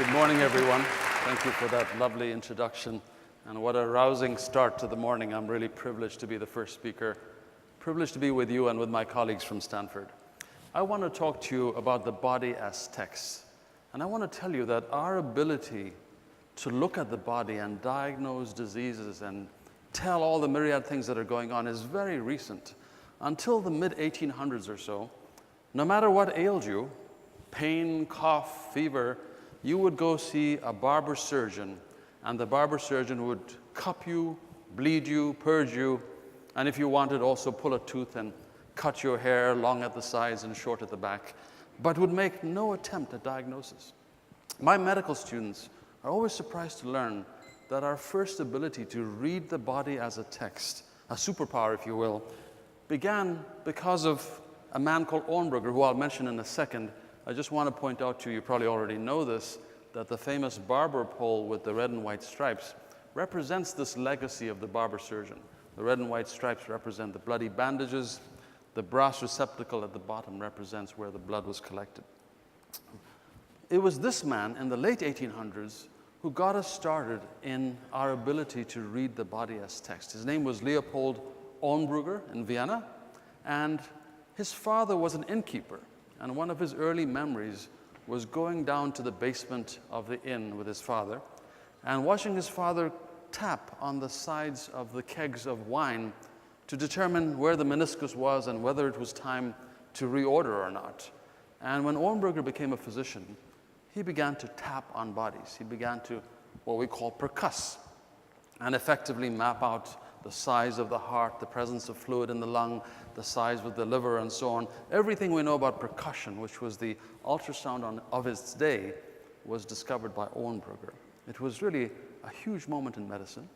Good morning, everyone. Thank you for that lovely introduction. And what a rousing start to the morning. I'm really privileged to be the first speaker, privileged to be with you and with my colleagues from Stanford. I want to talk to you about the body as text. And I want to tell you that our ability to look at the body and diagnose diseases and tell all the myriad things that are going on is very recent. Until the mid-1800s or so, no matter what ailed you, pain, cough, fever, you would go see a barber surgeon, and the barber surgeon would cup you, bleed you, purge you, and if you wanted, also pull a tooth and cut your hair long at the sides and short at the back, but would make no attempt at diagnosis. My medical students are always surprised to learn that our first ability to read the body as a text, a superpower, if you will, began because of a man called Ornberger, who I'll mention in a second. I just want to point out to you, you probably already know this, that the famous barber pole with the red and white stripes represents this legacy of the barber surgeon. The red and white stripes represent the bloody bandages. The brass receptacle at the bottom represents where the blood was collected. It was this man in the late 1800s who got us started in our ability to read the body as text. His name was Leopold Ornberger in Vienna, and his father was an innkeeper. And one of his early memories was going down to the basement of the inn with his father and watching his father tap on the sides of the kegs of wine to determine where the meniscus was and whether it was time to reorder or not. And when Ornberger became a physician, he began to tap on bodies. He began to, what we call, percuss, and effectively map out the size of the heart, the presence of fluid in the lung, the size of the liver, and so on. Everything we know about percussion, which was the ultrasound of its day, was discovered by Ornberger. It was really a huge moment in medicine,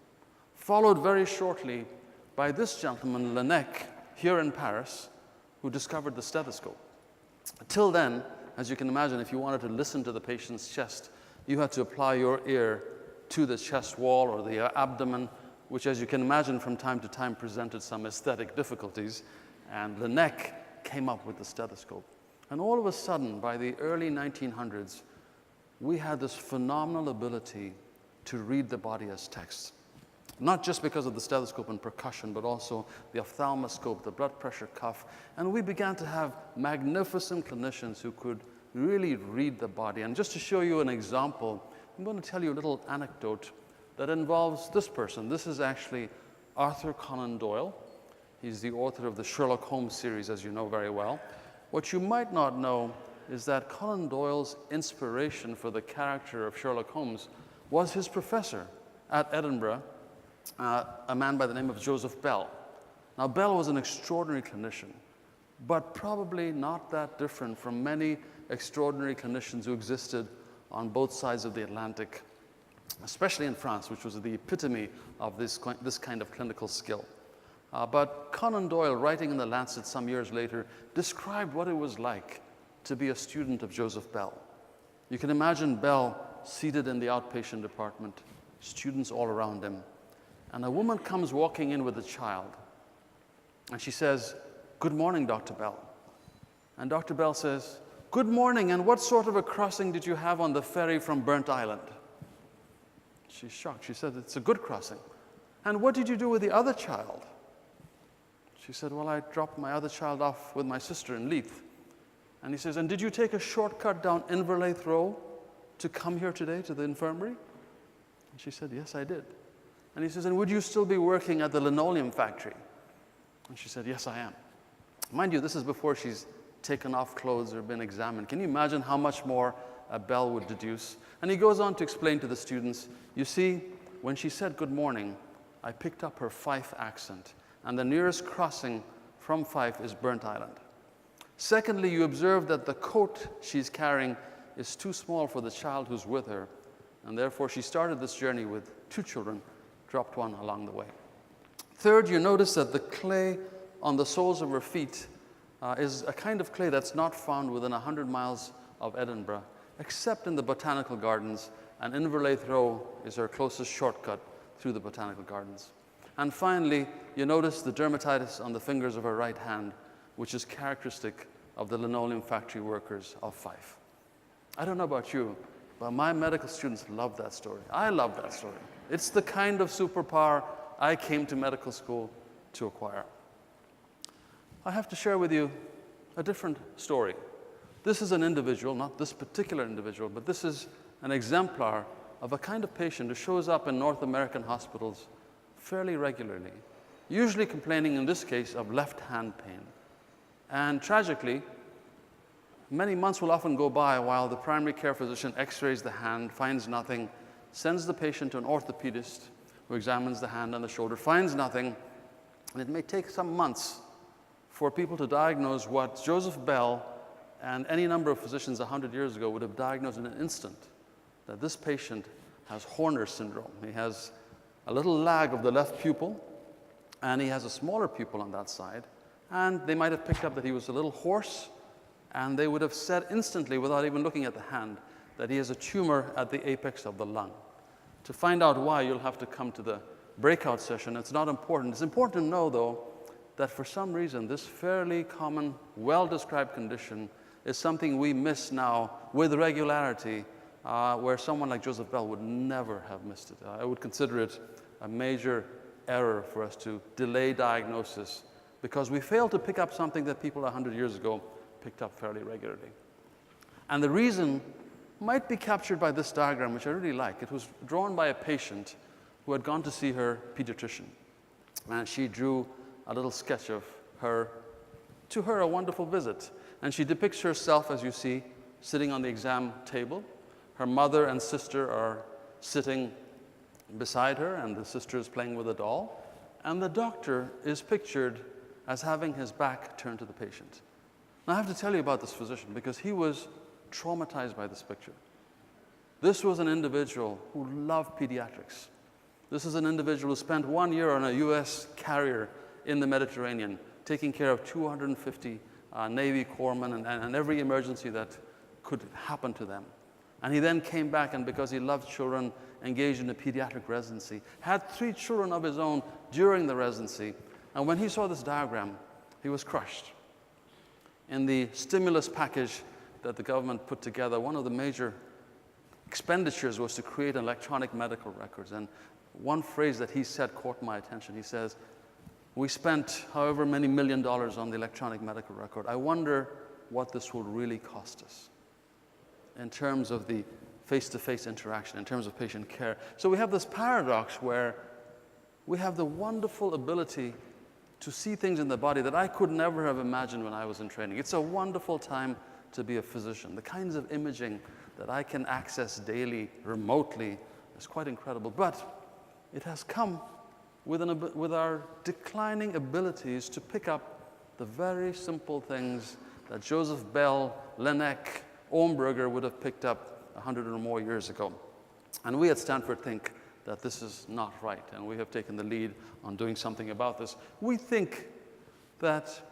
followed very shortly by this gentleman, Laennec, here in Paris, who discovered the stethoscope. Till then, as you can imagine, if you wanted to listen to the patient's chest, you had to apply your ear to the chest wall or the abdomen, which, as you can imagine, from time to time presented some aesthetic difficulties. And Laennec came up with the stethoscope. And all of a sudden, by the early 1900s, we had this phenomenal ability to read the body as text. Not just because of the stethoscope and percussion, but also the ophthalmoscope, the blood pressure cuff. And we began to have magnificent clinicians who could really read the body. And just to show you an example, I'm going to tell you a little anecdote that involves this person. This is actually Arthur Conan Doyle. He's the author of the Sherlock Holmes series, as you know very well. What you might not know is that Conan Doyle's inspiration for the character of Sherlock Holmes was his professor at Edinburgh, a man by the name of Joseph Bell. Now, Bell was an extraordinary clinician, but probably not that different from many extraordinary clinicians who existed on both sides of the Atlantic, especially in France, which was the epitome of this kind of clinical skill. But Conan Doyle, writing in The Lancet some years later, described what it was like to be a student of Joseph Bell. You can imagine Bell seated in the outpatient department, students all around him, and a woman comes walking in with a child, and she says, "Good morning, Dr. Bell." And Dr. Bell says, "Good morning, and what sort of a crossing did you have on the ferry from Burnt Island?" She's shocked. She said, "It's a good crossing." "And what did you do with the other child?" She said, "Well, I dropped my other child off with my sister in Leith." And he says, "And did you take a shortcut down Inverleith Row to come here today to the infirmary?" And she said, "Yes, I did." And he says, "And would you still be working at the linoleum factory?" And she said, "Yes, I am." Mind you, this is before she's taken off clothes or been examined. Can you imagine how much more Bell would deduce? And he goes on to explain to the students, "You see, when she said good morning, I picked up her Fife accent, and the nearest crossing from Fife is Burnt Island. Secondly, you observe that the coat she's carrying is too small for the child who's with her, and therefore she started this journey with 2 children, dropped one along the way. Third, you notice that the clay on the soles of her feet is a kind of clay that's not found within 100 miles of Edinburgh, except in the botanical gardens, and Inverleith Row is her closest shortcut through the botanical gardens. And finally, you notice the dermatitis on the fingers of her right hand, which is characteristic of the linoleum factory workers of Fife." I don't know about you, But my medical students love that story. I love that story. It's the kind of superpower I came to medical school to acquire. I have to share with you a different story. This is an individual, not this particular individual, but this is an exemplar of a kind of patient who shows up in North American hospitals fairly regularly, usually complaining, in this case, of left hand pain. And tragically, many months will often go by while the primary care physician x-rays the hand, finds nothing, sends the patient to an orthopedist who examines the hand and the shoulder, finds nothing, and it may take some months for people to diagnose what Joseph Bell and any number of physicians 100 years ago would have diagnosed in an instant, that this patient has Horner syndrome. He has a little lag of the left pupil, and he has a smaller pupil on that side, and they might have picked up that he was a little hoarse, and they would have said instantly, without even looking at the hand, that he has a tumor at the apex of the lung. To find out why, you'll have to come to the breakout session. It's not important. It's important to know, though, that for some reason, this fairly common, well-described condition is something we miss now with regularity, where someone like Joseph Bell would never have missed it. I would consider it a major error for us to delay diagnosis because we failed to pick up something that people 100 years ago picked up fairly regularly. And the reason might be captured by this diagram, which I really like. It was drawn by a patient who had gone to see her pediatrician. And she drew a little sketch of her, to her, a wonderful visit. And she depicts herself, as you see, sitting on the exam table. Her mother and sister are sitting beside her, and the sister is playing with a doll. And the doctor is pictured as having his back turned to the patient. Now, I have to tell you about this physician because he was traumatized by this picture. This was an individual who loved pediatrics. This is an individual who spent 1 year on a US carrier in the Mediterranean, taking care of 250 Navy corpsmen and every emergency that could happen to them. And he then came back, and because he loved children, engaged in a pediatric residency, had 3 children of his own during the residency. And when he saw this diagram, he was crushed. In the stimulus package that the government put together, one of the major expenditures was to create electronic medical records. And one phrase that he said caught my attention. He says, "We spent however many $1 million on the electronic medical record. I wonder what this will really cost us in terms of the face-to-face interaction, in terms of patient care." So we have this paradox where we have the wonderful ability to see things in the body that I could never have imagined when I was in training. It's a wonderful time to be a physician. The kinds of imaging that I can access daily, remotely, is quite incredible. But it has come with our declining abilities to pick up the very simple things that Joseph Bell, Laennec, Ohnberger would have picked up 100 or more years ago. And we at Stanford think that this is not right, and we have taken the lead on doing something about this. We think that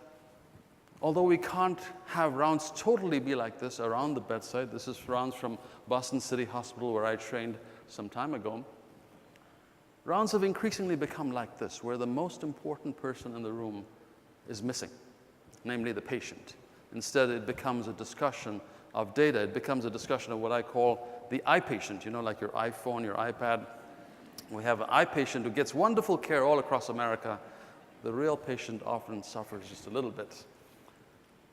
although we can't have rounds totally be like this around the bedside, this is rounds from Boston City Hospital where I trained some time ago, rounds have increasingly become like this, where the most important person in the room is missing, namely the patient. Instead, it becomes a discussion of data. It becomes a discussion of what I call the eye patient, you know, like your iPhone, your iPad. We have an eye patient who gets wonderful care all across America. The real patient often suffers just a little bit.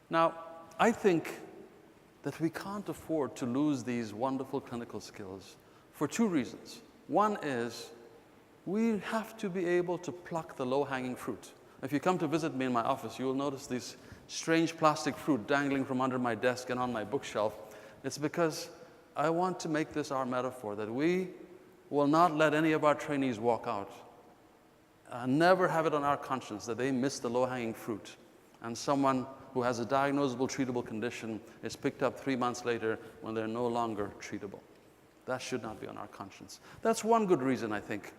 Now, I think that we can't afford to lose these wonderful clinical skills for 2 reasons. One is we have to be able to pluck the low-hanging fruit. If you come to visit me in my office, you will notice these strange plastic fruit dangling from under my desk and on my bookshelf. It's because I want to make this our metaphor, that we will not let any of our trainees walk out. Never have it on our conscience that they miss the low-hanging fruit, and someone who has a diagnosable, treatable condition is picked up 3 months later when they're no longer treatable. That should not be on our conscience. That's one good reason, I think,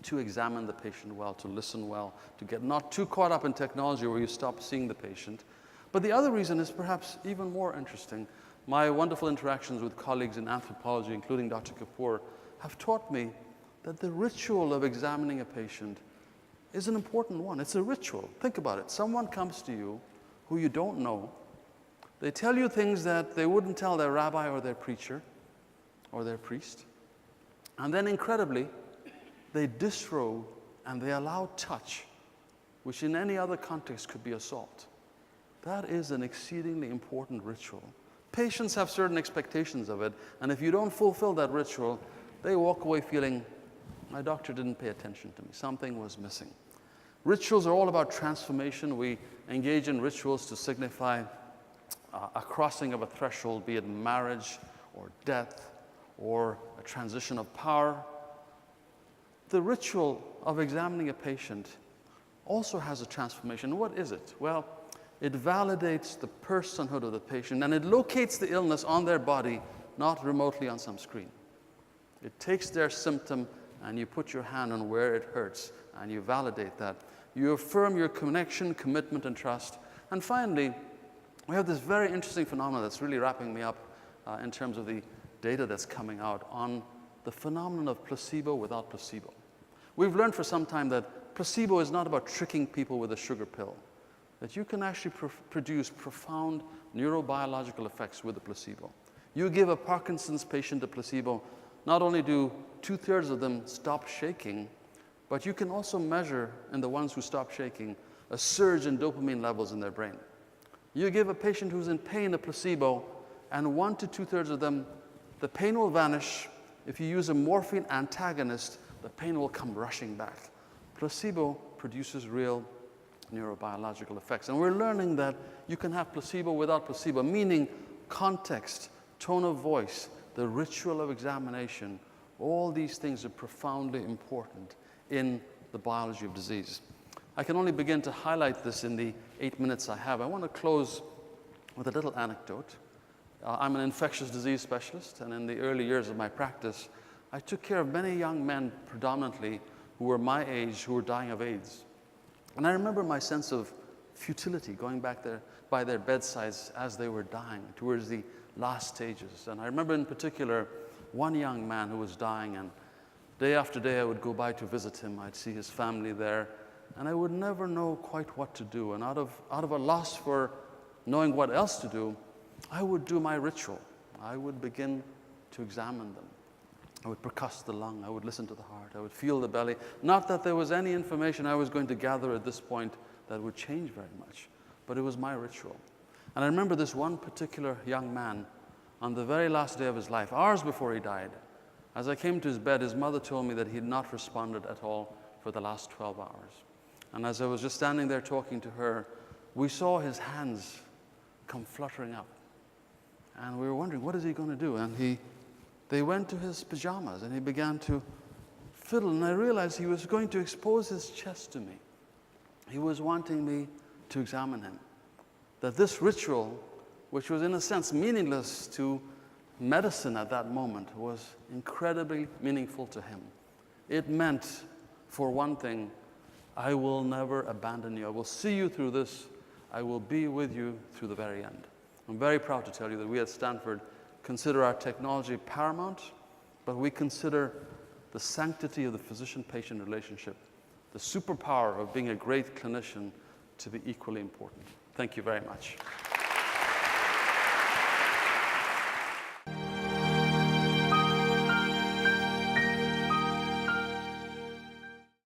to examine the patient well, to listen well, to get not too caught up in technology where you stop seeing the patient. But the other reason is perhaps even more interesting. My wonderful interactions with colleagues in anthropology, including Dr. Kapoor, have taught me that the ritual of examining a patient is an important one. It's a ritual. Think about it. Someone comes to you who you don't know. They tell you things that they wouldn't tell their rabbi or their preacher. or their priest. And then incredibly, they disrobe and they allow touch, which in any other context could be assault. That is an exceedingly important ritual. Patients have certain expectations of it, and if you don't fulfill that ritual, they walk away feeling, my doctor didn't pay attention to me, something was missing. Rituals are all about transformation. We engage in rituals to signify a crossing of a threshold, be it marriage or death or a transition of power. The ritual of examining a patient also has a transformation. What is it? Well, it validates the personhood of the patient, and it locates the illness on their body, not remotely on some screen. It takes their symptom and you put your hand on where it hurts and you validate that. You affirm your connection, commitment, and trust. And finally, we have this very interesting phenomenon that's really wrapping me up in terms of the data that's coming out on the phenomenon of placebo without placebo. We've learned for some time that placebo is not about tricking people with a sugar pill, that you can actually produce profound neurobiological effects with a placebo. You give a Parkinson's patient a placebo, not only do 2/3 of them stop shaking, but you can also measure in the ones who stop shaking a surge in dopamine levels in their brain. You give a patient who's in pain a placebo, and 1 to 2/3 of them, the pain will vanish. If you use a morphine antagonist, the pain will come rushing back. Placebo produces real neurobiological effects. And we're learning that you can have placebo without placebo, meaning context, tone of voice, the ritual of examination. All these things are profoundly important in the biology of disease. I can only begin to highlight this in the 8 minutes I have. I want to close with a little anecdote. I'm an infectious disease specialist, and in the early years of my practice, I took care of many young men predominantly who were my age, who were dying of AIDS. And I remember my sense of futility going back there by their bedsides as they were dying towards the last stages. And I remember in particular one young man who was dying, and day after day I would go by to visit him. I'd see his family there, and I would never know quite what to do. And out of a loss for knowing what else to do, I would do my ritual. I would begin to examine them. I would percuss the lung. I would listen to the heart. I would feel the belly. Not that there was any information I was going to gather at this point that would change very much, but it was my ritual. And I remember this one particular young man on the very last day of his life, hours before he died. As I came to his bed, his mother told me that he had not responded at all for the last 12 hours. And as I was just standing there talking to her, we saw his hands come fluttering up. And we were wondering, what is he going to do? And they went to his pajamas, and he began to fiddle. And I realized he was going to expose his chest to me. He was wanting me to examine him. That this ritual, which was in a sense meaningless to medicine at that moment, was incredibly meaningful to him. It meant, for one thing, I will never abandon you. I will see you through this. I will be with you through the very end. I'm very proud to tell you that we at Stanford consider our technology paramount, but we consider the sanctity of the physician-patient relationship, the superpower of being a great clinician, to be equally important. Thank you very much.